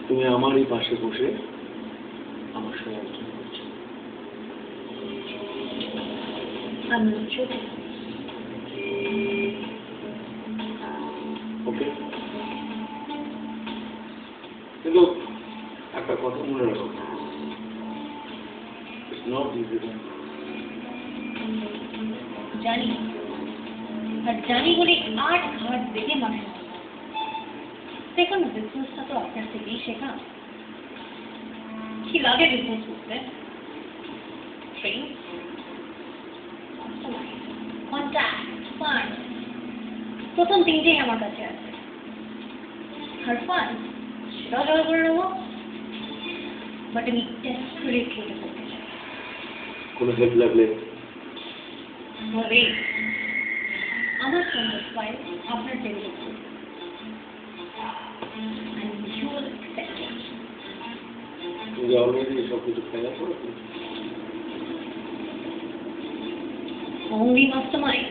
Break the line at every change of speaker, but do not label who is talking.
তুমি আমারই পাশে বসে আমার সঙ্গে আলোচনা করছো। ওকে, কিন্তু একটা কথা মনে রাখো,
জানি, আর জানি বলে 8 ঘাট বেঁধে মানুষ। দেখুন, বিজনেসটা তো আপনার থেকেই শেখা। কি লাগে বিজনেস করতে? প্রথম 3টেই আমার কাছে আছে। আর ফান্ড সেটাও জোগাড় করে নেবো, বাট আমি ডেসপারেটলি এটা করতে চাই।
কোনো হেল্প লাগলে
আমার সঙ্গে ফাইল আপনার টেবিলে
তুমি অলরেডি সব কিছু ফাইনাল করে
only mastermind